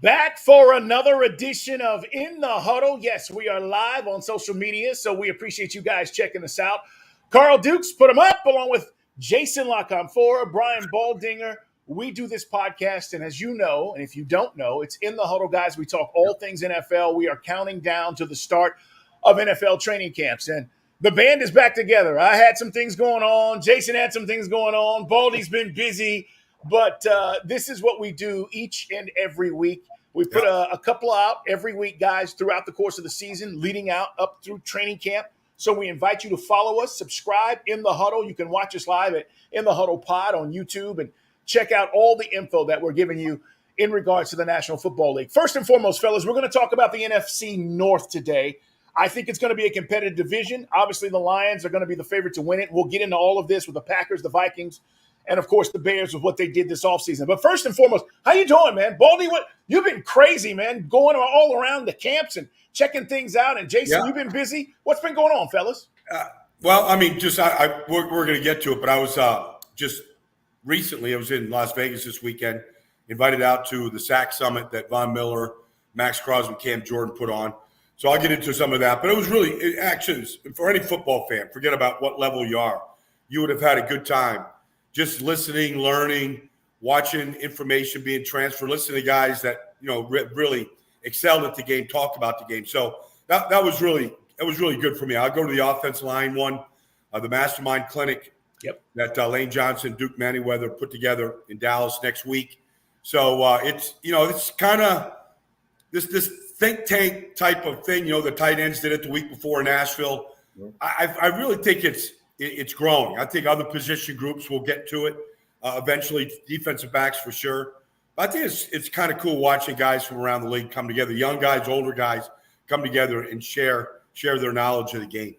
Back for another edition of In the Huddle. Yes, we are live on social media, so we appreciate you guys checking us out. Carl Dukes put them up along with Jason Lockham-Fora, Brian Baldinger. We do this podcast, and as you know, and if you don't know, it's In the Huddle, guys. We talk all things NFL. We are counting down to the start of NFL training camps, and the band is back together. I had some things going on. Jason had some things going on. Baldy's been busy. But this is what we do each and every week. We put a couple out every week, guys, throughout the course of the season, leading out up through training camp. So we invite you to follow us, subscribe In the Huddle. You can watch us live at In the Huddle Pod on YouTube and check out all the info that we're giving you in regards to the National Football League. First and foremost, fellas, we're going to talk about the NFC North today. I think it's going to be a competitive division. Obviously, the Lions are going to be the favorite to win it. We'll get into all of this with the Packers, the Vikings, and, of course, the Bears with what they did this offseason. But first and foremost, how you doing, man? Baldy, you've been crazy, man, going all around the camps and checking things out. And, Jason, you've been busy. What's been going on, fellas? We're going to get to it, but I was just recently, I was in Las Vegas this weekend, invited out to the SAC Summit that Von Miller, Max Crosby, Cam Jordan put on. So I'll get into some of that. But it was really, for any football fan, forget about what level you are, you would have had a good time just listening, learning, watching information being transferred, listening to guys that, really excelled at the game, talked about the game. So that was really good for me. I'll go to the offensive line one, the Mastermind Clinic that Lane Johnson, Duke Manyweather put together in Dallas next week. So it's kind of this think tank type of thing. The tight ends did it the week before in Nashville. I really think it's growing. I think other position groups will get to it eventually, defensive backs for sure. But I think it's kind of cool watching guys from around the league come together, young guys, older guys come together and share their knowledge of the game.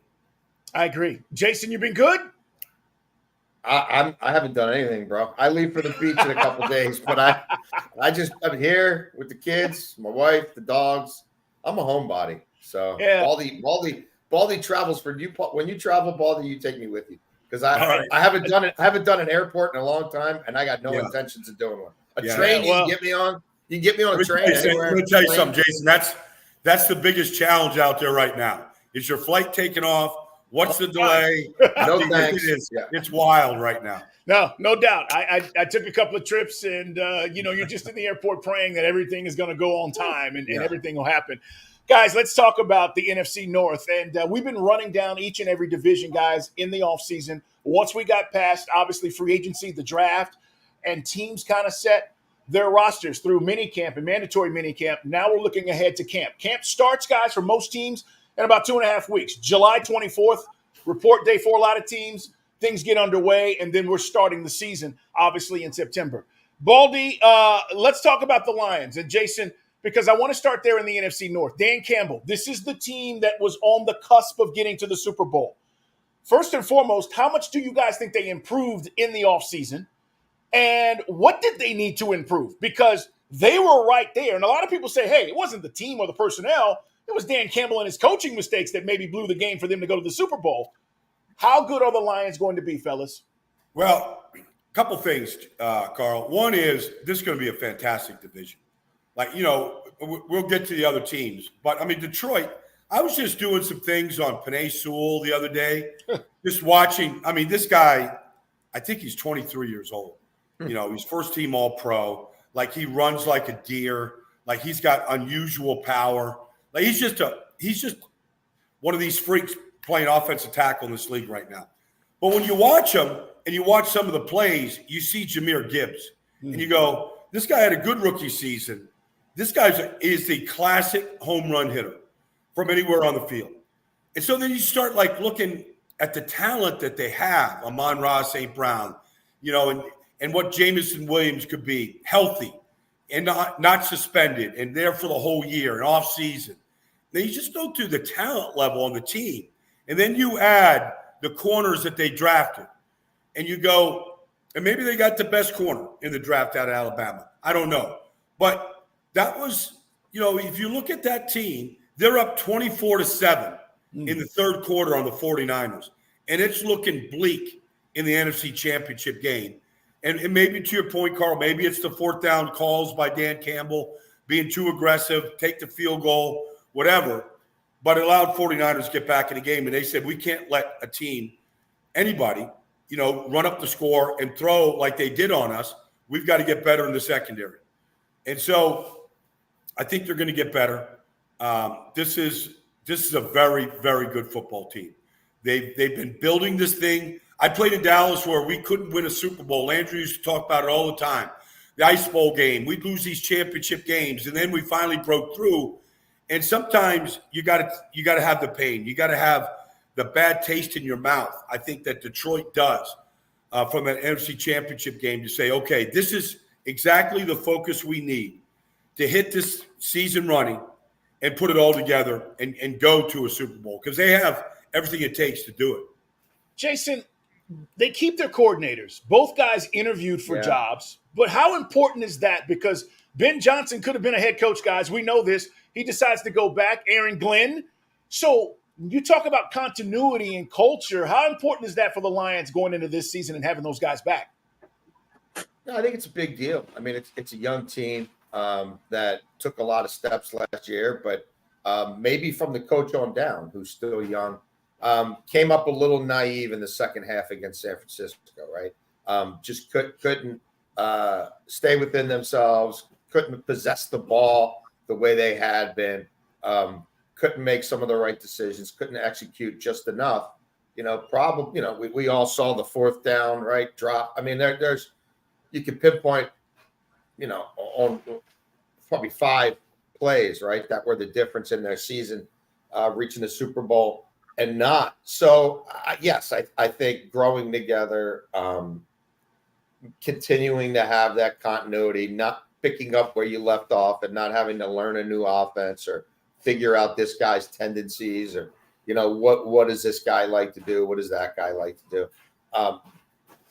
I agree. Jason, you been good? I haven't done anything, bro. I leave for the beach in a couple days, but I'm here with the kids, my wife, the dogs. I'm a homebody. So Baldy travels for you. When you travel, Baldy, you take me with you because I haven't done it. I haven't done an airport in a long time, and I got no intentions of doing one. Train you can get me on. You can get me on a train anywhere. Let me tell you something, Jason. That's the biggest challenge out there right now. Is your flight taking off? What's the delay? No thanks. It's wild right now. No doubt. I took a couple of trips, and you're just in the airport praying that everything is going to go on time and everything will happen. Guys, let's talk about the NFC North. And we've been running down each and every division, guys, in the offseason. Once we got past, obviously, free agency, the draft, and teams kind of set their rosters through minicamp and mandatory minicamp. Now we're looking ahead to camp. Camp starts, guys, for most teams in about 2.5 weeks. July 24th, report day for a lot of teams. Things get underway, and then we're starting the season, obviously, in September. Baldy, let's talk about the Lions. And Jason, because I want to start there in the NFC North. Dan Campbell, this is the team that was on the cusp of getting to the Super Bowl. First and foremost, how much do you guys think they improved in the offseason? And what did they need to improve? Because they were right there. And a lot of people say, hey, it wasn't the team or the personnel. It was Dan Campbell and his coaching mistakes that maybe blew the game for them to go to the Super Bowl. How good are the Lions going to be, fellas? Well, a couple things, Carl. One is this is going to be a fantastic division. We'll get to the other teams. But, Detroit, I was just doing some things on Penei Sewell the other day, just watching. This guy, I think he's 23 years old. He's first-team All-Pro. He runs like a deer. He's got unusual power. He's just one of these freaks playing offensive tackle in this league right now. But when you watch him and you watch some of the plays, you see Jahmyr Gibbs. And you go, this guy had a good rookie season. This guy is the classic home run hitter from anywhere on the field. And so then you start looking at the talent that they have, Amon-Ra St. Brown, and what Jameson Williams could be, healthy and not suspended and there for the whole year and off season. Then you just go through the talent level on the team. And then you add the corners that they drafted. And you go, and maybe they got the best corner in the draft out of Alabama. I don't know. But that was, if you look at that team, they're up 24-7 in the third quarter on the 49ers. And it's looking bleak in the NFC Championship game. And maybe to your point, Carl, maybe it's the fourth down calls by Dan Campbell. being too aggressive, take the field goal, whatever. But it allowed 49ers to get back in the game. And they said, we can't let a team, anybody, run up the score and throw like they did on us. We've got to get better in the secondary. And so I think they're going to get better. This is a very, very good football team. They've been building this thing. I played in Dallas where we couldn't win a Super Bowl. Landry used to talk about it all the time. The Ice Bowl game. We'd lose these championship games, and then we finally broke through. And sometimes you got to have the pain. You got to have the bad taste in your mouth. I think that Detroit does from an NFC championship game to say, okay, this is exactly the focus we need to hit this season running and put it all together and go to a Super Bowl because they have everything it takes to do it. Jason, they keep their coordinators. Both guys interviewed for jobs. But how important is that? Because Ben Johnson could have been a head coach, guys. We know this. He decides to go back. Aaron Glenn. So you talk about continuity and culture. How important is that for the Lions going into this season and having those guys back? No, I think it's a big deal. I mean, it's a young team that took a lot of steps last year, but maybe from the coach on down, who's still young, came up a little naive in the second half against San Francisco, right? Just couldn't stay within themselves, couldn't possess the ball the way they had been, couldn't make some of the right decisions, couldn't execute just enough. We all saw the fourth down, right, drop. I mean, there's you can pinpoint, on probably 5 plays, right, that were the difference in their season, reaching the Super Bowl and not. So, yes, I think growing together, continuing to have that continuity, not picking up where you left off and not having to learn a new offense or figure out this guy's tendencies or, what does this guy like to do? What does that guy like to do?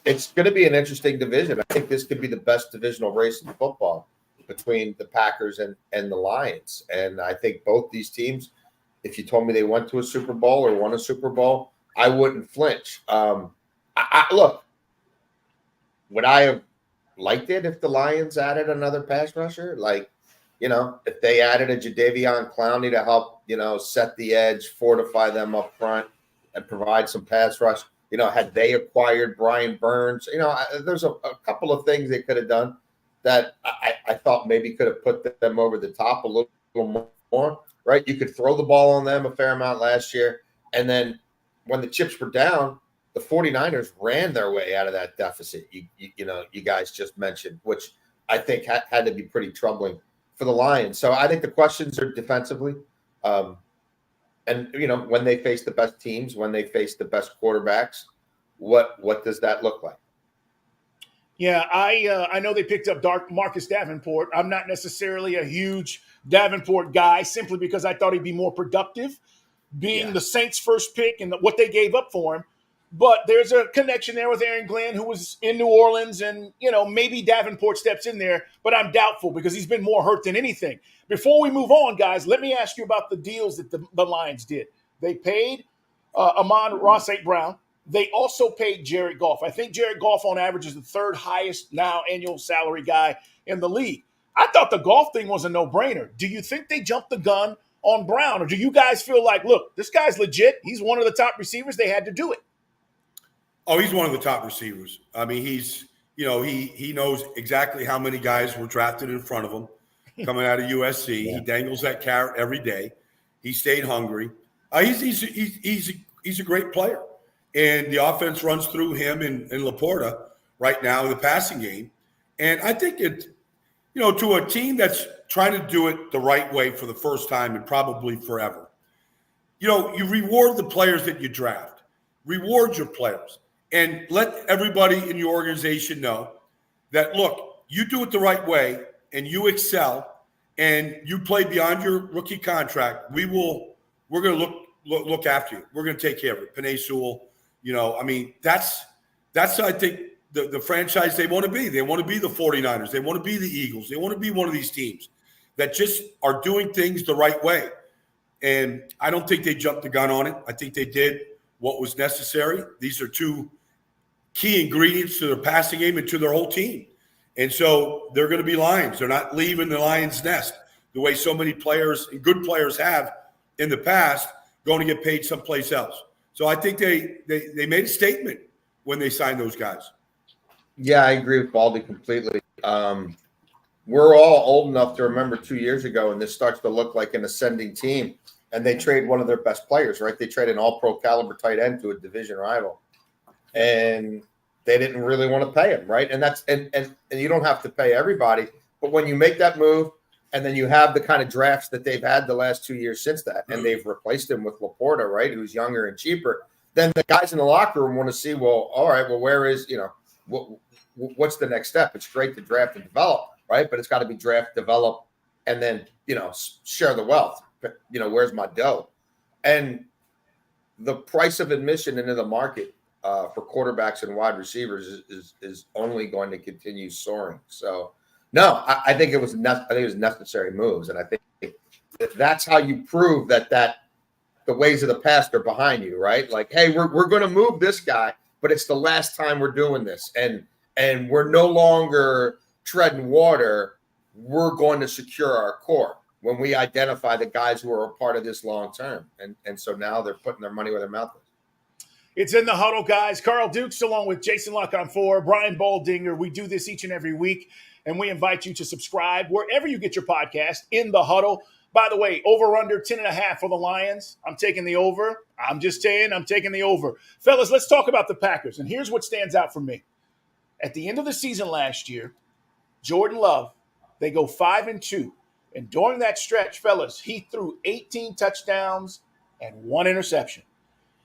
It's going to be an interesting division. I think this could be the best divisional race in football between the Packers and the Lions. And I think both these teams, if you told me they went to a Super Bowl or won a Super Bowl, I wouldn't flinch. Look, would I have liked it if the Lions added another pass rusher? Like, if they added a Jadeveon Clowney to help, set the edge, fortify them up front and provide some pass rush. Had they acquired Brian Burns, there's a couple of things they could have done that I thought maybe could have put them over the top a little more, right? You could throw the ball on them a fair amount last year. And then when the chips were down, the 49ers ran their way out of that deficit you guys just mentioned, which I think had to be pretty troubling for the Lions. So I think the questions are defensively. And, when they face the best teams, when they face the best quarterbacks, what does that look like? Yeah, I know they picked up Marcus Davenport. I'm not necessarily a huge Davenport guy simply because I thought he'd be more productive being the Saints' first pick and what they gave up for him. But there's a connection there with Aaron Glenn, who was in New Orleans, and, maybe Davenport steps in there, but I'm doubtful because he's been more hurt than anything. Before we move on, guys, let me ask you about the deals that the Lions did. They paid Amon-Ra St. Brown. They also paid Jared Goff. I think Jared Goff on average is the 3rd highest now annual salary guy in the league. I thought the Goff thing was a no-brainer. Do you think they jumped the gun on Brown, or do you guys feel like, look, this guy's legit, he's one of the top receivers, they had to do it? Oh, he's one of the top receivers. I mean, he's, he knows exactly how many guys were drafted in front of him coming out of USC. Yeah. He dangles that carrot every day. He stayed hungry. He's a great player. And the offense runs through him and Laporta right now in the passing game. And I think it, to a team that's trying to do it the right way for the first time and probably forever, you reward the players that you draft. Reward your players. And let everybody in your organization know that, look, you do it the right way and you excel and you play beyond your rookie contract. We're going to look after you. We're going to take care of it. Penei Sewell, that's I think the franchise they want to be. They want to be the 49ers. They want to be the Eagles. They want to be one of these teams that just are doing things the right way. And I don't think they jumped the gun on it. I think they did what was necessary. These are 2 key ingredients to their passing game and to their whole team. And so they're going to be Lions. They're not leaving the Lions' nest the way so many players and good players have in the past, going to get paid someplace else. So I think they made a statement when they signed those guys. Yeah, I agree with Baldy completely. We're all old enough to remember 2 years ago, and this starts to look like an ascending team, and they trade one of their best players, right? They trade an all-pro caliber tight end to a division rival, and they didn't really want to pay him, right? And that's and you don't have to pay everybody, but when you make that move, and then you have the kind of drafts that they've had the last 2 years since that, and they've replaced him with Laporta, right, who's younger and cheaper, then the guys in the locker room want to see, well, all right, well, where is, what's the next step? It's great to draft and develop, right? But it's got to be draft, develop, and then, share the wealth. Where's my dough? And the price of admission into the market for quarterbacks and wide receivers is only going to continue soaring. So, no, I think it was necessary moves, and I think that's how you prove that the ways of the past are behind you, right? Like, hey, we're going to move this guy, but it's the last time we're doing this, and we're no longer treading water. We're going to secure our core when we identify the guys who are a part of this long term, and so now they're putting their money where their mouth is. It's In the Huddle, guys. Carl Dukes along with Jason Lock-on-4, Brian Baldinger. We do this each and every week, and we invite you to subscribe wherever you get your podcast, In the Huddle. By the way, over-under 10.5 for the Lions. I'm taking the over. I'm just saying, I'm taking the over. Fellas, let's talk about the Packers, and here's what stands out for me. At the end of the season last year, Jordan Love, they go 5-2. And during that stretch, fellas, he threw 18 touchdowns and 1 interception.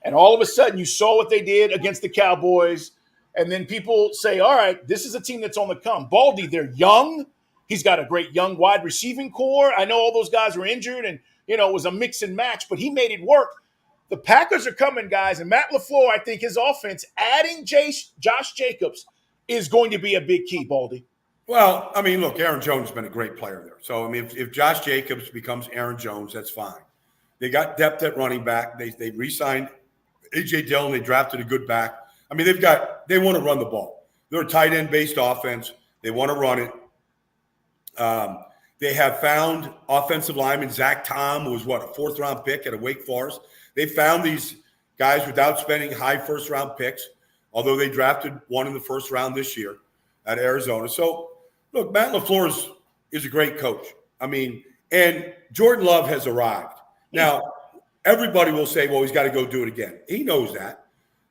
And all of a sudden, you saw what they did against the Cowboys. And then people say, all right, this is a team that's on the come. Baldy, they're young. He's got a great young wide receiving core. I know all those guys were injured and, it was a mix and match, but he made it work. The Packers are coming, guys. And Matt LaFleur, I think his offense, adding Josh Jacobs is going to be a big key, Baldy. Well, I mean, look, Aaron Jones has been a great player there. So, I mean, if Josh Jacobs becomes Aaron Jones, that's fine. They got depth at running back. They re-signed A.J. Dillon. They drafted a good back. I mean, they want to run the ball. They're a tight end-based offense. They want to run it. They have found offensive lineman Zach Tom, who was, a fourth-round pick at a Wake Forest. They found these guys without spending high first-round picks, although they drafted one in the first round this year at Arizona. So, look, Matt LaFleur is a great coach. I mean, and Jordan Love has arrived. Now, everybody will say, well, he's got to go do it again. He knows that.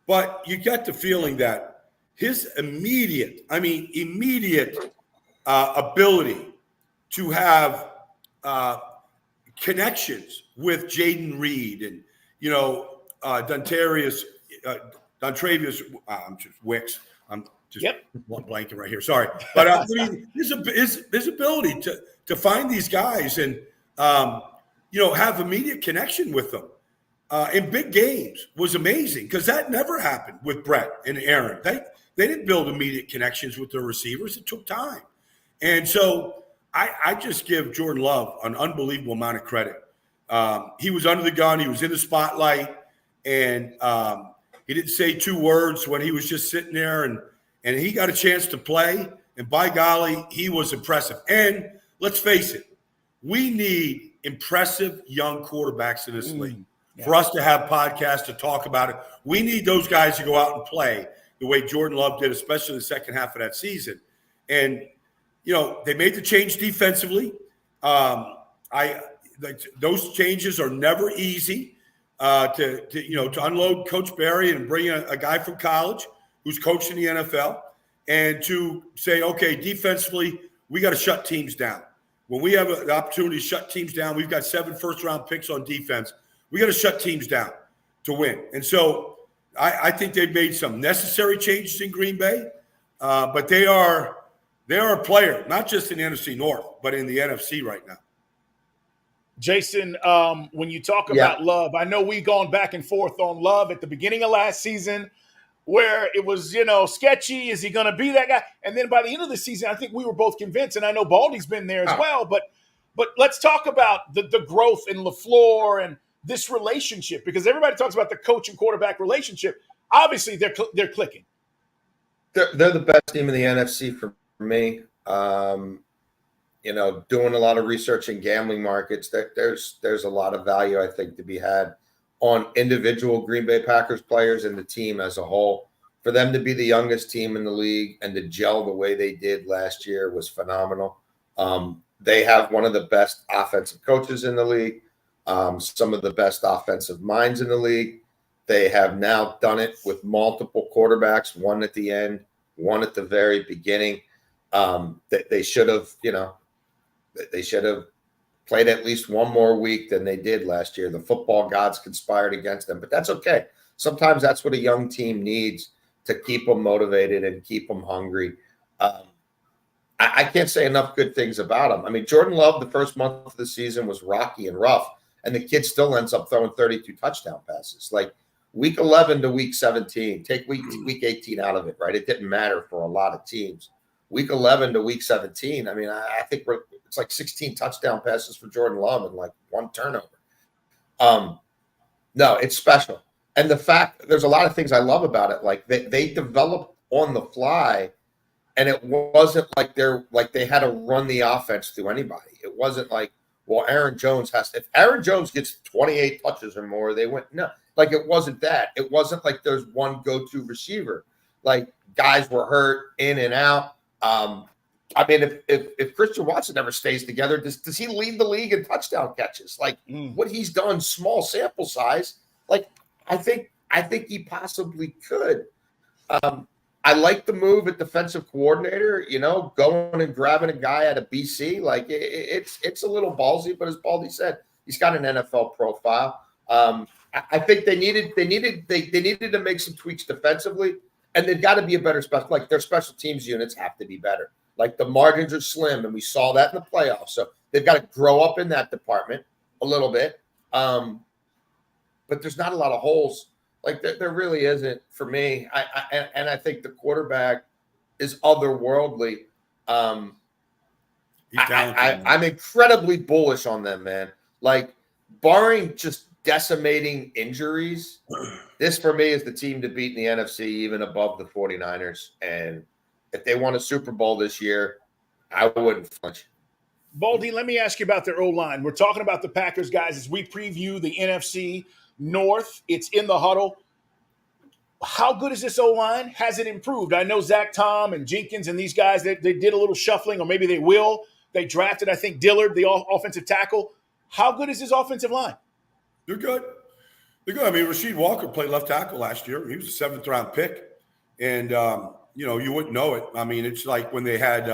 But you get the feeling that his immediate ability to have connections with Jaden Reed and, Dontravius Wicks. I'm just blanking right here. Sorry. But I mean, his ability to find these guys and, have immediate connection with them in big games was amazing because that never happened with Brett and Aaron. They didn't build immediate connections with their receivers. It took time. And so I just give Jordan Love an unbelievable amount of credit. He was under the gun. He was in the spotlight. And he didn't say 2 words when he was just sitting there. And he got a chance to play. And by golly, he was impressive. And let's face it, we need impressive young quarterbacks in this league. For us to have podcasts to talk about it, we need those guys to go out and play the way Jordan Love did, especially in the second half of that season. And, they made the change defensively. Those changes are never easy to unload Coach Barry and bring a guy from college who's coached in the NFL and to say, okay, defensively, we got to shut teams down. When we have the opportunity to shut teams down, we've got 7 first-round picks on defense. We got to shut teams down to win. And so I think they've made some necessary changes in Green Bay, but they are a player, not just in the NFC North, but in the NFC right now. Jason, when you talk about Love, I know we've gone back and forth on Love at the beginning of last season where it was, sketchy. Is he going to be that guy? And then by the end of the season, I think we were both convinced, and I know Baldy's been there as well, but let's talk about the growth in LaFleur and this relationship, because everybody talks about the coach and quarterback relationship. Obviously, they're clicking. They're the best team in the NFC for me. Doing a lot of research in gambling markets. There's a lot of value, I think, to be had on individual Green Bay Packers players and the team as a whole. For them to be the youngest team in the league and to gel the way they did last year was phenomenal. They have one of the best offensive coaches in the league, some of the best offensive minds in the league. They have now done it with multiple quarterbacks, one at the end, one at the very beginning. They should have, they should have played at least one more week than they did last year. The football gods conspired against them, but that's okay. Sometimes that's what a young team needs to keep them motivated and keep them hungry. I can't say enough good things about him. I mean, Jordan Love, the first month of the season was rocky and rough, and the kid still ends up throwing 32 touchdown passes. Like week 11 to week 17, take week 18 out of it, right? It didn't matter for a lot of teams. Week 11 to week 17, I mean, I think it's like 16 touchdown passes for Jordan Love and like one turnover. No, it's special. And the fact, there's a lot of things I love about it. Like they developed on the fly, and it wasn't like they had to run the offense through anybody. It wasn't like, well, Aaron Jones if Aaron Jones gets 28 touches or more, they went, no. Like it wasn't that. It wasn't like there's one go-to receiver. Like guys were hurt in and out. I mean, if Christian Watson never stays together, does he lead the league in touchdown catches? Like what he's done, small sample size. Like I think he possibly could. I like the move at defensive coordinator. Going and grabbing a guy out of BC. Like it's a little ballsy, but as Baldy said, he's got an NFL profile. I think they needed to make some tweaks defensively, and they've got to be a better special. Like their special teams units have to be better. Like the margins are slim, and we saw that in the playoffs. So they've got to grow up in that department a little bit. But there's not a lot of holes. Like there really isn't for me. I think the quarterback is otherworldly. I'm incredibly bullish on them, man. Like barring just decimating injuries, this for me is the team to beat in the NFC, even above the 49ers. And if they won a Super Bowl this year, I wouldn't flinch. Baldy, let me ask you about their O-line. We're talking about the Packers, guys, as we preview the NFC North. It's in the huddle. How good is this O-line? Has it improved? I know Zach Tom and Jenkins and these guys, they did a little shuffling, or maybe they will. They drafted, I think, Dillard, the offensive tackle. How good is this offensive line? They're good. They're good. I mean, Rasheed Walker played left tackle last year. He was a seventh-round pick. And, you wouldn't know it. I mean, it's like when they had,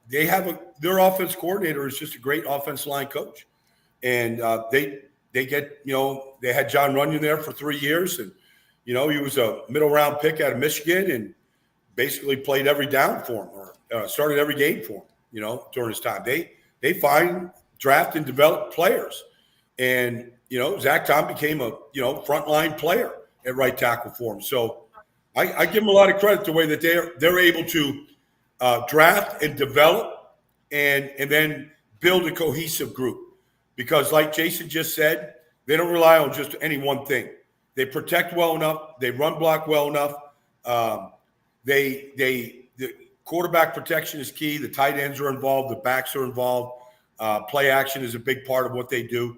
they have their offense coordinator is just a great offensive line coach. And they get, they had John Runyon there for 3 years. And, he was a middle-round pick out of Michigan and basically played every down for him or started every game for him, during his time. They find, draft, and develop players. And, Zach Tom became a, frontline player at right tackle for him. So I give them a lot of credit the way that they're able to draft and develop and then build a cohesive group. Because like Jason just said, they don't rely on just any one thing. They protect well enough. They run block well enough. The quarterback protection is key. The tight ends are involved. The backs are involved. Play action is a big part of what they do.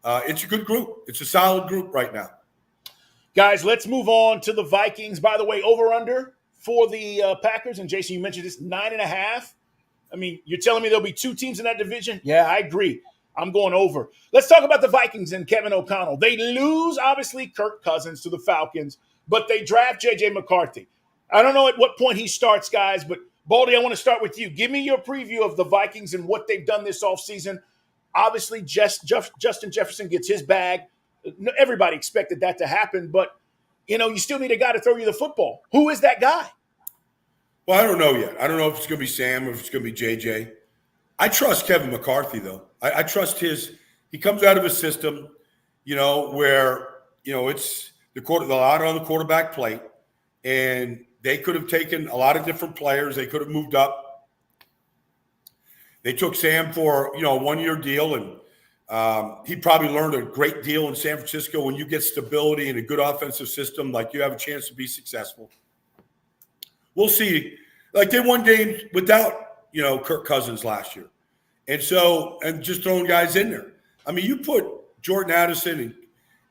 It's a good group. It's a solid group right now. Guys, let's move on to the Vikings. By the way, over-under for the Packers, and Jason, you mentioned this, 9.5. I mean, you're telling me there'll be two teams in that division? Yeah, I agree. I'm going over. Let's talk about the Vikings and Kevin O'Connell. They lose, obviously, Kirk Cousins to the Falcons, but they draft J.J. McCarthy. I don't know at what point he starts, guys, but Baldy, I want to start with you. Give me your preview of the Vikings and what they've done this offseason. Obviously, Justin Jefferson gets his bag. Everybody expected that to happen, but, you still need a guy to throw you the football. Who is that guy? Well, I don't know yet. I don't know if it's going to be Sam or if it's going to be JJ. I trust Kevin McCarthy, though. I trust he comes out of a system, where, it's the lot on the quarterback plate, and they could have taken a lot of different players. They could have moved up. They took Sam for, a 1-year deal, and he probably learned a great deal in San Francisco. When you get stability and a good offensive system, like you have a chance to be successful. We'll see Like they won games without, Kirk Cousins last year. And so, and just throwing guys in there. I mean, you put Jordan Addison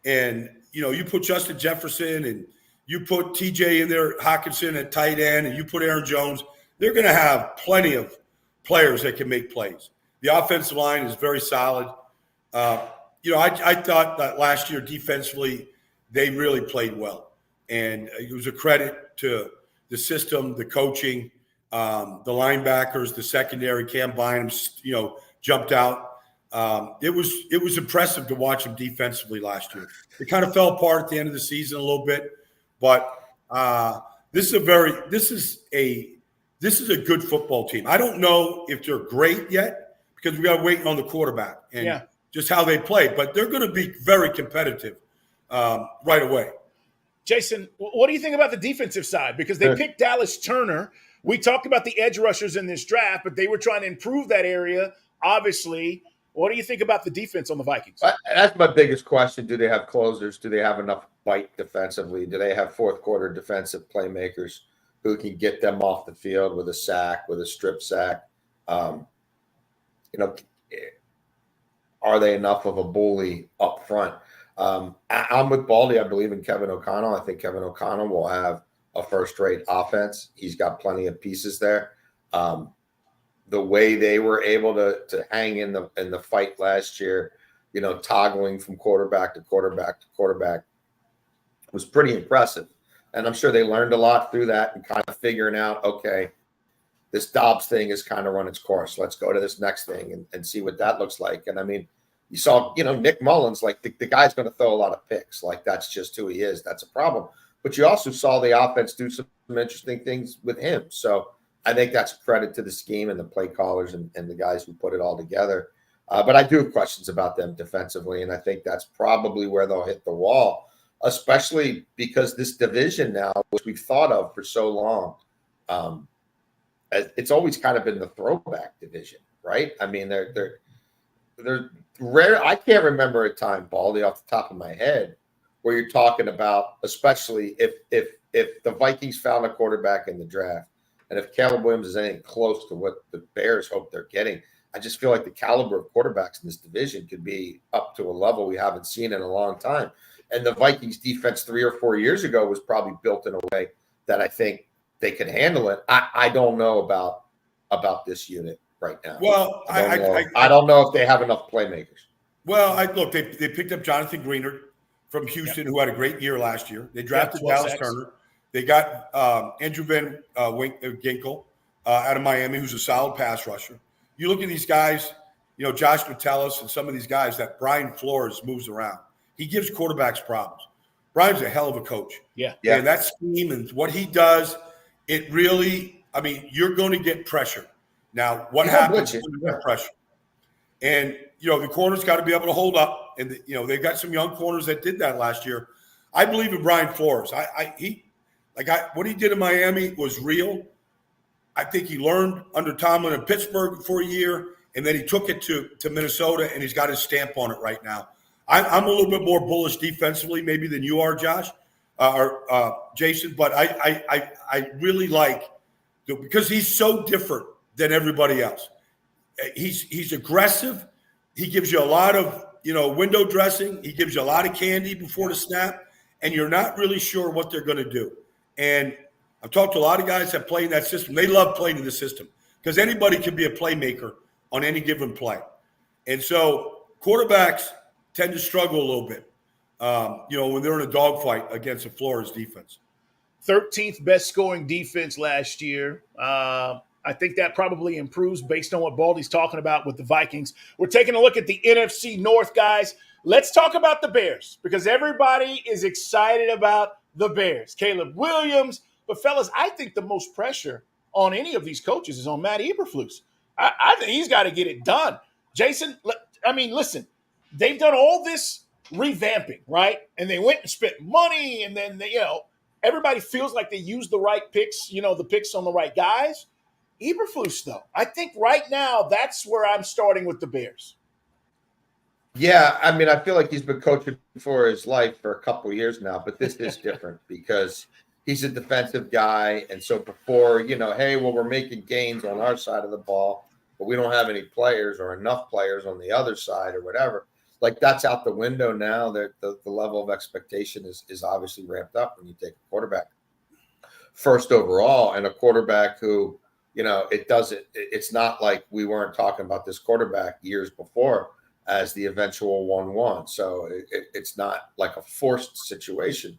and you put Justin Jefferson and you put TJ in there, Hawkinson at tight end, and you put Aaron Jones, they're going to have plenty of players that can make plays. The offensive line is very solid. I thought that last year defensively, they really played well. And it was a credit to the system, the coaching, the linebackers, the secondary. Cam Bynum, jumped out. It was impressive to watch them defensively last year. It kind of fell apart at the end of the season a little bit, but this is a good football team. I don't know if they're great yet because we got to wait on the quarterback and just how they play, but they're going to be very competitive right away. Jason, what do you think about the defensive side? Because they picked Dallas Turner. We talked about the edge rushers in this draft, but they were trying to improve that area, obviously. What do you think about the defense on the Vikings? That's my biggest question. Do they have closers? Do they have enough bite defensively? Do they have fourth quarter defensive playmakers who can get them off the field with a sack, with a strip sack? Are they enough of a bully up front? I'm with Baldy. I believe in Kevin O'Connell. I think Kevin O'Connell will have a first-rate offense. He's got plenty of pieces there. The way they were able to hang in the fight last year, toggling from quarterback to quarterback to quarterback was pretty impressive. And I'm sure they learned a lot through that and kind of figuring out, okay, this Dobbs thing has kind of run its course. Let's go to this next thing and see what that looks like. And I mean, you saw, Nick Mullins, like the guy's going to throw a lot of picks. Like that's just who he is. That's a problem. But you also saw the offense do some interesting things with him. So I think that's a credit to the scheme and the play callers and the guys who put it all together. But I do have questions about them defensively, and I think that's probably where they'll hit the wall, especially because this division now, which we've thought of for so long, it's always kind of been the throwback division, right? I mean, they're rare. I can't remember a time, Baldy, off the top of my head, where you're talking about, especially if the Vikings found a quarterback in the draft, and if Caleb Williams is anything close to what the Bears hope they're getting, I just feel like the caliber of quarterbacks in this division could be up to a level we haven't seen in a long time. And the Vikings defense 3 or 4 years ago was probably built in a way that I think they could handle it. I don't know about this unit right now. Well, I don't know if they have enough playmakers. Well, look, they picked up Jonathan Greenard from Houston, who had a great year last year. They drafted Dallas Turner. They got Andrew Van Ginkel out of Miami, who's a solid pass rusher. You look at these guys, Josh Metellus and some of these guys that Brian Flores moves around. He gives quarterbacks problems. Brian's a hell of a coach. Yeah. And that scheme and what he does, it really, you're going to get pressure. Now, what happens when you get pressure? And, the corners got to be able to hold up. And, they've got some young corners that did that last year. I believe in Brian Flores. What he did in Miami was real. I think he learned under Tomlin in Pittsburgh for a year, and then he took it to Minnesota, and he's got his stamp on it right now. I'm a little bit more bullish defensively maybe than you are, Josh, or Jason, but I really like – because he's so different than everybody else. He's aggressive. He gives you a lot of, window dressing. He gives you a lot of candy before the snap, and you're not really sure what they're going to do. And I've talked to a lot of guys that play in that system. They love playing in the system because anybody can be a playmaker on any given play. And so quarterbacks tend to struggle a little bit, when they're in a dogfight against a Flores defense. 13th best scoring defense last year. I think that probably improves based on what Baldy's talking about with the Vikings. We're taking a look at the NFC North, guys. Let's talk about the Bears because everybody is excited about the Bears. Caleb Williams. But, fellas, I think the most pressure on any of these coaches is on Matt Eberflus. I think he's got to get it done. Jason, listen, they've done all this revamping, right? And they went and spent money, and then, everybody feels like they used the right picks, the picks on the right guys. Eberflus, though, I think right now that's where I'm starting with the Bears. Yeah, I feel like he's been coaching for his life for a couple of years now, but this is different because he's a defensive guy. And so before, hey, well, we're making gains on our side of the ball, but we don't have any players or enough players on the other side or whatever. Like, that's out the window now. That the level of expectation is obviously ramped up when you take a quarterback first overall, and a quarterback who, it's not like we weren't talking about this quarterback years before as the eventual 1-1. So it's not like a forced situation.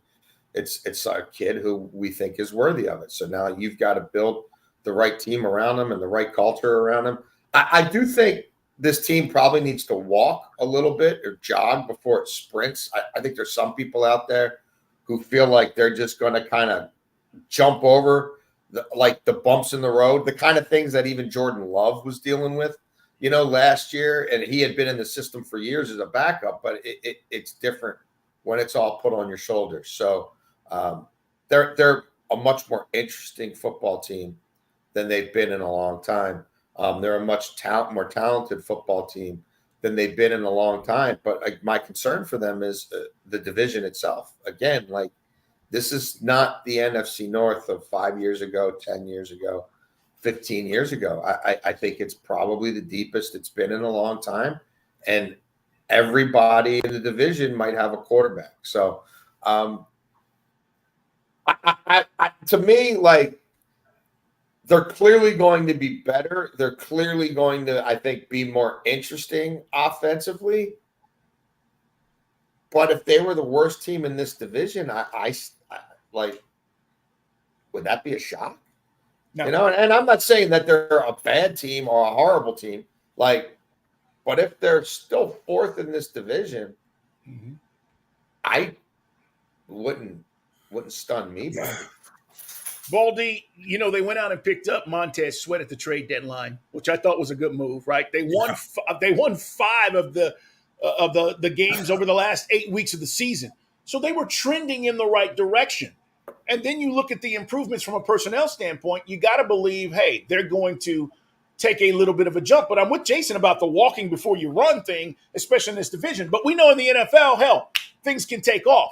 It's a kid who we think is worthy of it. So now you've got to build the right team around him and the right culture around him. I do think this team probably needs to walk a little bit or jog before it sprints. I think there's some people out there who feel like they're just going to kind of jump over the bumps in the road, the kind of things that even Jordan Love was dealing with, last year. And he had been in the system for years as a backup, but it's different when it's all put on your shoulders. So they're a much more interesting football team than they've been in a long time. They're a much more talented football team than they've been in a long time. But my concern for them is the division itself. Again, this is not the NFC North of 5 years ago, 10 years ago, 15 years ago. I think it's probably the deepest it's been in a long time. And everybody in the division might have a quarterback. So to me, they're clearly going to be better. They're clearly going to, I think, be more interesting offensively. But if they were the worst team in this division, would that be a shock? No. And I'm not saying that they're a bad team or a horrible team. But if they're still fourth in this division, mm-hmm. I wouldn't stun me. Yeah. Baldy, they went out and picked up Montez Sweat at the trade deadline, which I thought was a good move, right? They won. They won 5 of the games over the last 8 weeks of the season, so they were trending in the right direction. And then you look at the improvements from a personnel standpoint. You got to believe, hey, they're going to take a little bit of a jump. But I'm with Jason about the walking before you run thing, especially in this division. But we know in the NFL, hell, things can take off.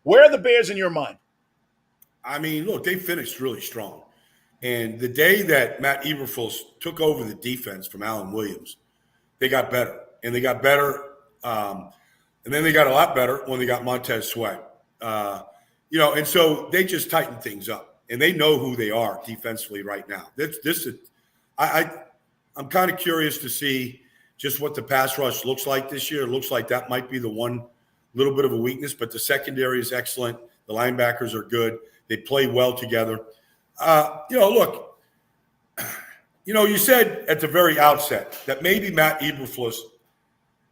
Where are the Bears in your mind? I mean, look, they finished really strong. And the day that Matt Eberflus took over the defense from Alan Williams, they got better. And they got better. And then they got a lot better when they got Montez Sweat. And so they just tightened things up. And they know who they are defensively right now. I'm kind of curious to see just what the pass rush looks like this year. It looks like that might be the one little bit of a weakness, but the secondary is excellent. The linebackers are good. They play well together. Look, you said at the very outset that maybe Matt Eberflus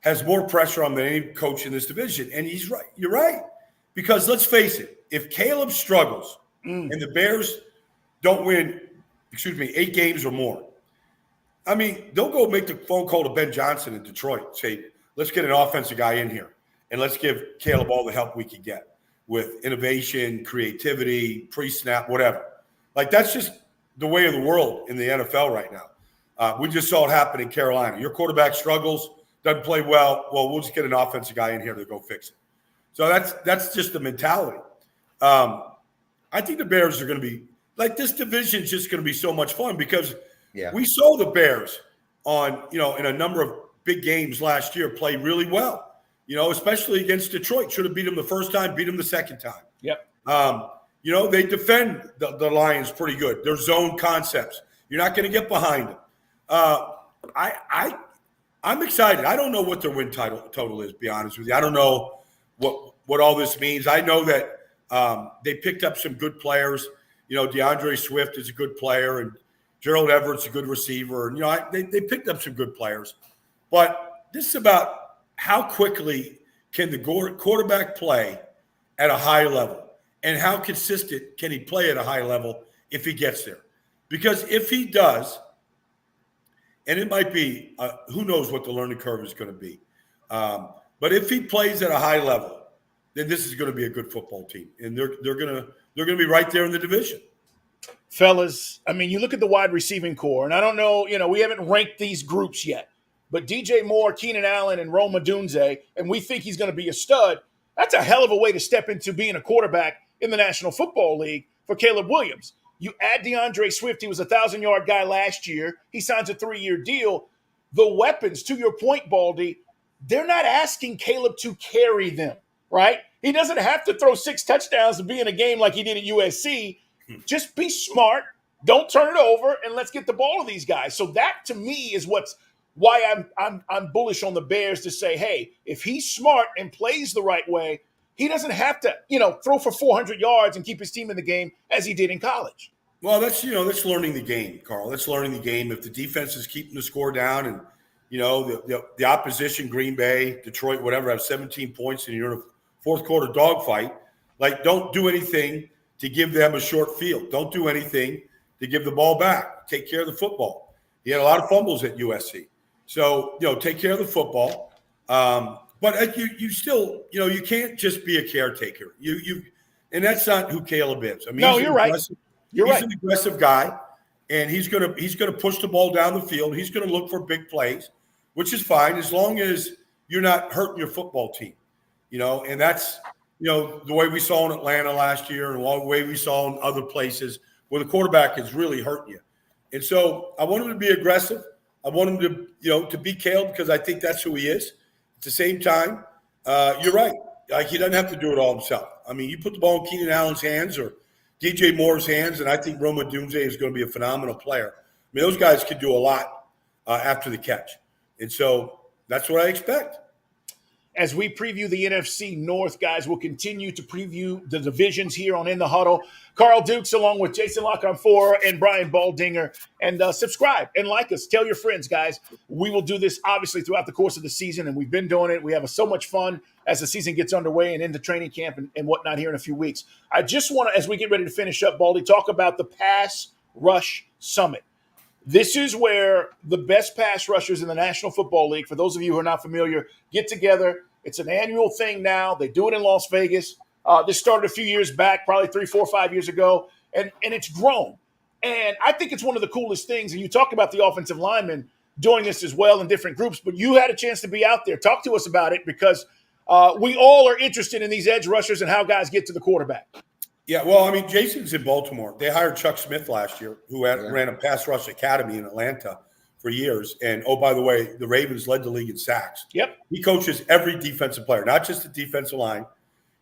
has more pressure on than any coach in this division. And he's right. You're right. Because let's face it, if Caleb struggles and the Bears don't win, 8 games or more, I mean, they'll go make the phone call to Ben Johnson in Detroit, say, let's get an offensive guy in here, and let's give Caleb all the help we can get with innovation, creativity, pre-snap, whatever. That's just the way of the world in the NFL right now. We just saw it happen in Carolina. Your quarterback struggles, doesn't play well. Well, we'll just get an offensive guy in here to go fix it. So that's just the mentality. I think the Bears are going to be this division is just going to be so much fun because we saw the Bears on in a number of big games last year play really well. Especially against Detroit. Should have beat them the first time, beat them the second time. Yep. They defend the Lions pretty good. Their zone concepts. You're not going to get behind them. I'm excited. I don't know what their win total is, to be honest with you. I don't know what all this means. I know that they picked up some good players. DeAndre Swift is a good player, and Gerald Everett's a good receiver. And, they picked up some good players. But this is about how quickly can the quarterback play at a high level, and how consistent can he play at a high level if he gets there? Because if he does, and it might be, who knows what the learning curve is going to be. But if he plays at a high level, then this is going to be a good football team, and they're going to be right there in the division. Fellas, I mean, you look at the wide receiving core, and I don't know, we haven't ranked these groups yet. But DJ Moore, Keenan Allen, and Rome Odunze, and we think he's going to be a stud, that's a hell of a way to step into being a quarterback in the National Football League for Caleb Williams. You add DeAndre Swift, he was a 1,000-yard guy last year. He signs a 3-year deal. The weapons, to your point, Baldy, they're not asking Caleb to carry them, right? He doesn't have to throw 6 touchdowns to be in a game like he did at USC. Just be smart. Don't turn it over, and let's get the ball to these guys. So that, to me, is why I'm bullish on the Bears to say, hey, if he's smart and plays the right way, he doesn't have to, throw for 400 yards and keep his team in the game as he did in college. Well, that's learning the game, Carl. That's learning the game. If the defense is keeping the score down and, the opposition, Green Bay, Detroit, whatever, have 17 points and you're in a fourth quarter dogfight, don't do anything to give them a short field. Don't do anything to give the ball back. Take care of the football. He had a lot of fumbles at USC. So, take care of the football. But you still, you can't just be a caretaker. And that's not who Caleb is. I mean, no, you're right. He's an aggressive guy, and he's gonna push the ball down the field. He's gonna look for big plays, which is fine as long as you're not hurting your football team. And that's the way we saw in Atlanta last year, and the way we saw in other places where the quarterback is really hurting you. And so I want him to be aggressive. I want him to be Caleb because I think that's who he is. At the same time, you're right. He doesn't have to do it all himself. I mean, you put the ball in Keenan Allen's hands or DJ Moore's hands, and I think Roma Dunze is going to be a phenomenal player. I mean, those guys can do a lot after the catch. And so that's what I expect. As we preview the NFC North, guys, we'll continue to preview the divisions here on In the Huddle. Carl Dukes along with Jason Lock-on-4 and Brian Baldinger. And subscribe and like us. Tell your friends, guys. We will do this, obviously, throughout the course of the season, and we've been doing it. We have so much fun as the season gets underway and into training camp and whatnot here in a few weeks. I just want to, as we get ready to finish up, Baldy, talk about the Pass Rush Summit. This is where the best pass rushers in the National Football League, for those of you who are not familiar, get together. It's an annual thing now. They do it in Las Vegas. This started a few years back, probably 3, 4, 5 years ago, and it's grown. And I think it's one of the coolest things. And you talk about the offensive linemen doing this as well in different groups, but you had a chance to be out there. Talk to us about it because we all are interested in these edge rushers and how guys get to the quarterback. Yeah, well, I mean, Jason's in Baltimore. They hired Chuck Smith last year, who ran a pass rush academy in Atlanta for years. And, oh, by the way, the Ravens led the league in sacks. Yep. He coaches every defensive player, not just the defensive line.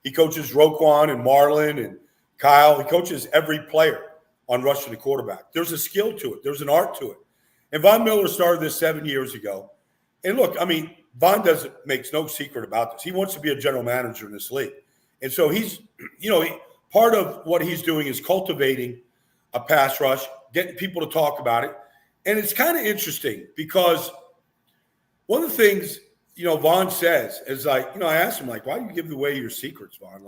He coaches Roquan and Marlon and Kyle. He coaches every player on rushing the quarterback. There's a skill to it. There's an art to it. And Von Miller started this 7 years ago. And, look, I mean, Von makes no secret about this. He wants to be a general manager in this league. And so he's, part of what he's doing is cultivating a pass rush, getting people to talk about it. And it's kind of interesting because one of the things, Vaughn says is I asked him, why do you give away your secrets, Vaughn?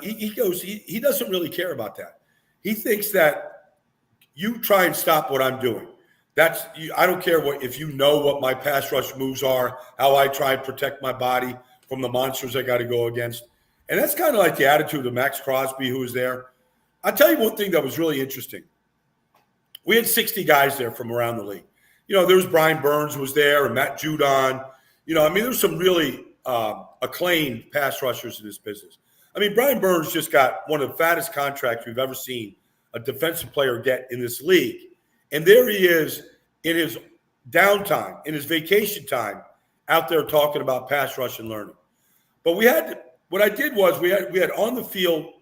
He goes, he doesn't really care about that. He thinks that you try and stop what I'm doing. I don't care if you know what my pass rush moves are, how I try and protect my body from the monsters I got to go against. And that's kind of like the attitude of Max Crosby, who was there. I'll tell you one thing that was really interesting. We had 60 guys there from around the league. There was Brian Burns was there and Matt Judon. There's some really acclaimed pass rushers in this business. I mean, Brian Burns just got one of the fattest contracts we've ever seen a defensive player get in this league. And there he is in his downtime, in his vacation time, out there talking about pass rush and learning. But what I did was we had on the field,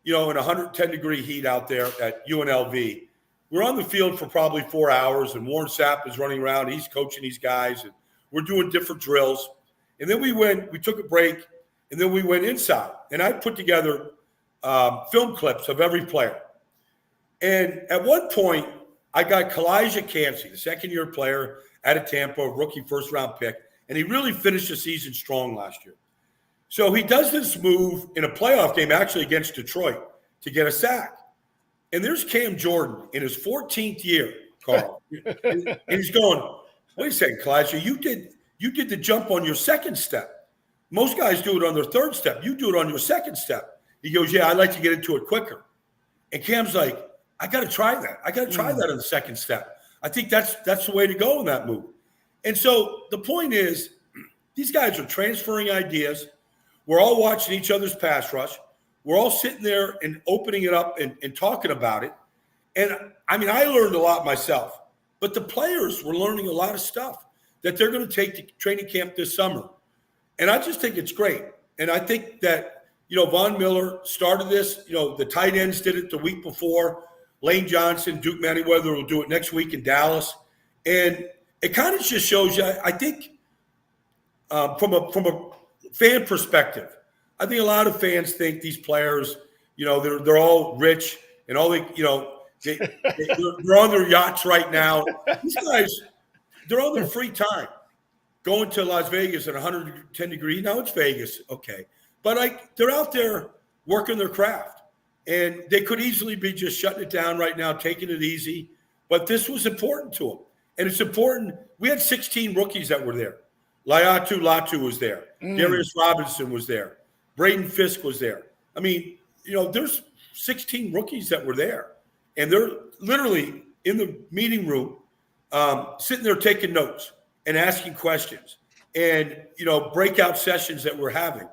in 110-degree heat out there at UNLV. We're on the field for probably 4 hours, and Warren Sapp is running around. He's coaching these guys, and we're doing different drills. And then we took a break, and then we went inside. And I put together film clips of every player. And at one point, I got Kalijah Cansey, the second-year player out of Tampa, rookie first-round pick, and he really finished the season strong last year. So he does this move in a playoff game, actually against Detroit, to get a sack. And there's Cam Jordan in his 14th year, Carl. And he's going, wait a second, Kalijah, you did the jump on your second step. Most guys do it on their third step. You do it on your second step. He goes, yeah, I'd like to get into it quicker. And Cam's like, I got to try that. I got to try that on the second step. I think that's the way to go in that move. And so the point is, these guys are transferring ideas. We're all watching each other's pass rush. we're all sitting there and opening it up and talking about it. And I mean, I learned a lot myself, but the players were learning a lot of stuff that they're going to take to training camp this summer. And I just think it's great. And I think that, Von Miller started this. The tight ends did it the week before. Lane Johnson, Duke Manyweather will do it next week in Dallas. And it kind of just shows you, I think, from a fan perspective, I think a lot of fans think these players, they're all rich and all they're on their yachts right now. These guys, they're on their free time going to Las Vegas at 110 degrees. Now it's Vegas, okay. But they're out there working their craft. And they could easily be just shutting it down right now, taking it easy. But this was important to them. And it's important. We had 16 rookies that were there. Laiatu Latu was there. Darius Robinson was there. Braden Fisk was there. I mean, there's 16 rookies that were there. And they're literally in the meeting room, sitting there taking notes and asking questions and, breakout sessions that we're having.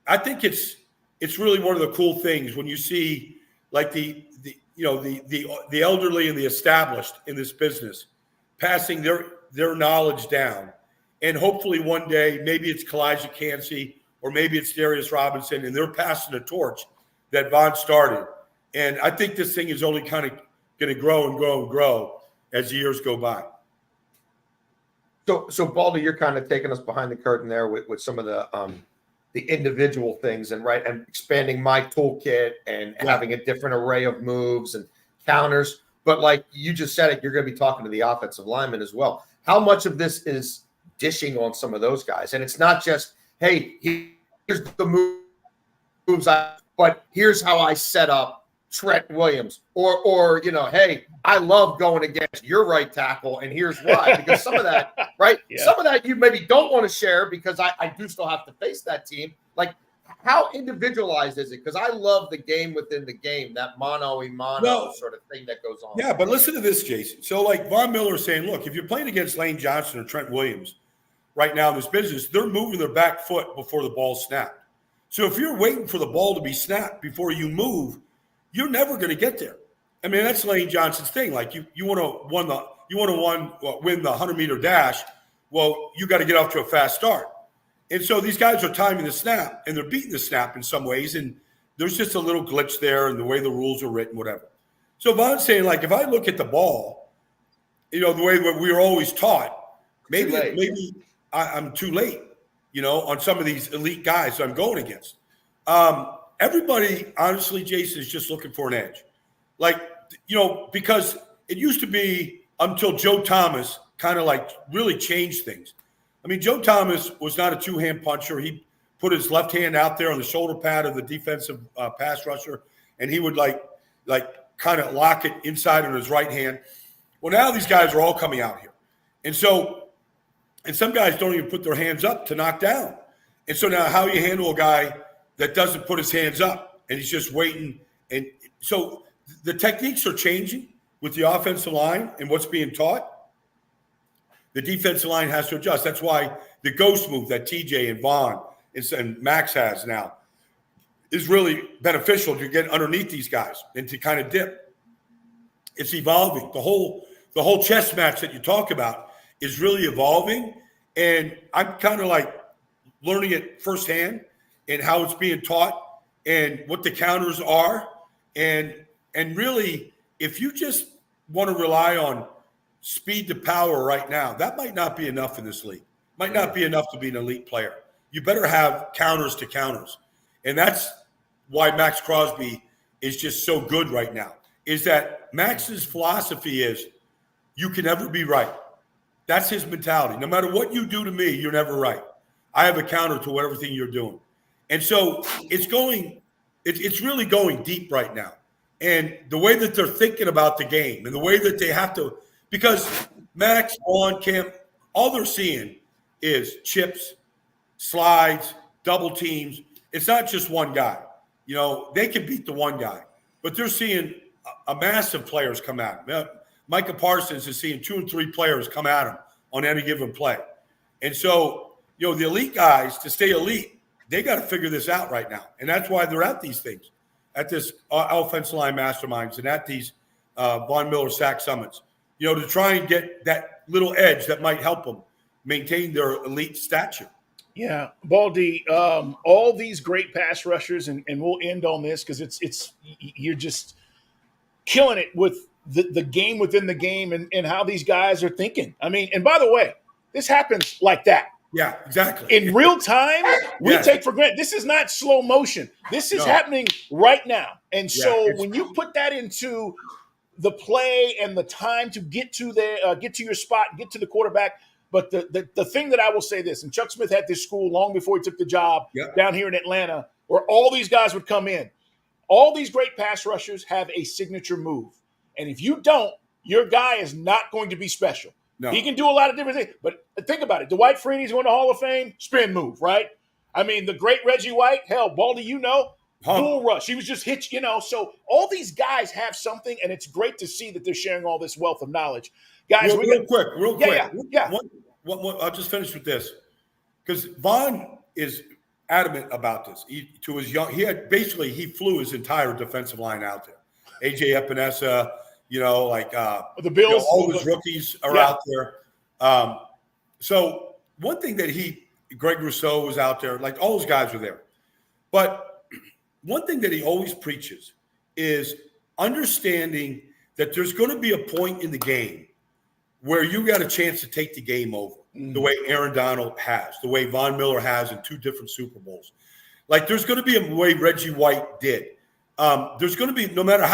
I think it's really one of the cool things when you see like the elderly and the established in this business passing their knowledge down. And hopefully one day, maybe it's Kalijah Cansey or maybe it's Darius Robinson, and they're passing the torch that Von started. And I think this thing is only kind of going to grow and grow and grow as the years go by. So Baldy, you're kind of taking us behind the curtain there with some of the individual things and expanding my toolkit and having a different array of moves and counters. But like you just said it, you're going to be talking to the offensive linemen as well. How much of this is dishing on some of those guys? And it's not just, hey, here's the moves, but here's how I set up Trent Williams, or hey, I love going against your right tackle, and here's why. Because some of that, right? Yeah. Some of that you maybe don't want to share because I do still have to face that team. Like, how individualized is it? Because I love the game within the game, that mano-a-mano sort of thing that goes on. Yeah, but listen to this, Jason. So, like Von Miller is saying, look, if you're playing against Lane Johnson or Trent Williams right now in this business, they're moving their back foot before the ball's snapped. So if you're waiting for the ball to be snapped before you move, you're never going to get there. I mean, that's Lane Johnson's thing. Like you want to win the 100-meter dash. Well, you got to get off to a fast start. And so these guys are timing the snap, and they're beating the snap in some ways. And there's just a little glitch there in the way the rules are written, whatever. So Von's saying, like, if I look at the ball, the way that we were always taught, maybe I'm too late, on some of these elite guys that I'm going against. Everybody, honestly, Jason, is just looking for an edge. Like, because it used to be until Joe Thomas kind of like really changed things. I mean, Joe Thomas was not a two-hand puncher. He put his left hand out there on the shoulder pad of the defensive pass rusher, and he would like kind of lock it inside on his right hand. Well, now these guys are all coming out here. And some guys don't even put their hands up to knock down. And so now how you handle a guy that doesn't put his hands up and he's just waiting. And so the techniques are changing with the offensive line and what's being taught. The defensive line has to adjust. That's why the ghost move that TJ and Vaughn and Max has now is really beneficial to get underneath these guys and to kind of dip. It's evolving. The whole chess match that you talk about is really evolving. And I'm kind of like learning it firsthand and how it's being taught and what the counters are. And really, if you just want to rely on speed to power right now, that might not be enough in this league. Might not be enough to be an elite player. You better have counters to counters. And that's why Max Crosby is just so good right now, is that Max's philosophy is you can never be right. That's his mentality. No matter what you do to me, you're never right. I have a counter to everything you're doing. And so it's really going deep right now. And the way that they're thinking about the game and the way that they have to, because Max, Vaughn, Cam, all they're seeing is chips, slides, double teams. It's not just one guy. They can beat the one guy, but they're seeing a mass of players come at him. Micah Parsons is seeing 2 and 3 players come at him on any given play. And so, the elite guys, to stay elite, they got to figure this out right now. And that's why they're at these things. offensive line masterminds and at these Von Miller sack summits, to try and get that little edge that might help them maintain their elite stature. Yeah, Baldy, all these great pass rushers, and we'll end on this because it's you're just killing it with the game within the game and how these guys are thinking. I mean, and by the way, this happens like that. Yeah, exactly. In real time, we take for granted. This is not slow motion. This is happening right now. And so when you put that into the play and the time to get to your spot, get to the quarterback. But the thing that I will say this, and Chuck Smith had this school long before he took the job down here in Atlanta, where all these guys would come in. All these great pass rushers have a signature move. And if you don't, your guy is not going to be special. No. He can do a lot of different things. But think about it. Dwight Freeney's going to Hall of Fame, spin move, right? I mean, the great Reggie White, hell, Baldy, bull rush. He was just hitched, So all these guys have something, and it's great to see that they're sharing all this wealth of knowledge. Guys, real quick. Yeah. I'll just finish with this. Because Von is adamant about this. He flew his entire defensive line out there. A.J. Epinesa, the Bills, all those rookies are out there. So one thing that Greg Rousseau was out there, like all those guys were there. But one thing that he always preaches is understanding that there's going to be a point in the game where you got a chance to take the game over, the way Aaron Donald has, the way Von Miller has in 2 different Super Bowls. Like there's going to be a way Reggie White did. There's going to be, no matter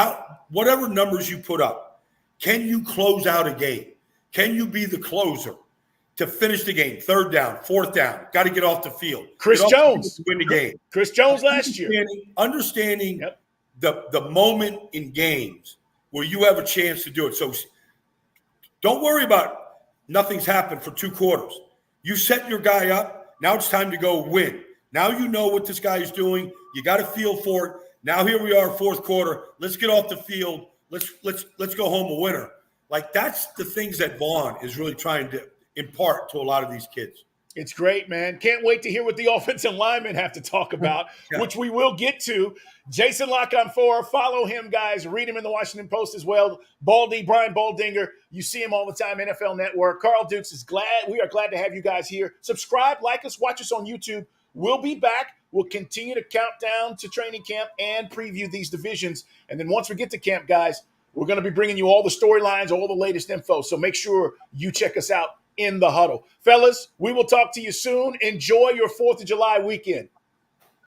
whatever numbers you put up, can you close out a game? Can you be the closer to finish the game? 3rd down, 4th down, got to get off the field. Chris Jones to win the game. Chris Jones last year. Understanding the moment in games where you have a chance to do it. So don't worry about nothing's happened for 2 quarters. You set your guy up. Now it's time to go win. Now you know what this guy is doing. You got a feel for it. Now here we are, 4th quarter. Let's get off the field. Let's go home a winner. Like that's the things that Vaughn is really trying to impart to a lot of these kids. It's great, man. Can't wait to hear what the offensive linemen have to talk about, which we will get to. Jason Lock-on-4, follow him, guys. Read him in the Washington Post as well. Baldy, Brian Baldinger, you see him all the time, NFL Network. Carl Dukes we are glad to have you guys here. Subscribe, like us, watch us on YouTube. We'll be back. We'll continue to count down to training camp and preview these divisions. And then once we get to camp, guys, we're going to be bringing you all the storylines, all the latest info. So make sure you check us out in the huddle. Fellas, we will talk to you soon. Enjoy your 4th of July weekend.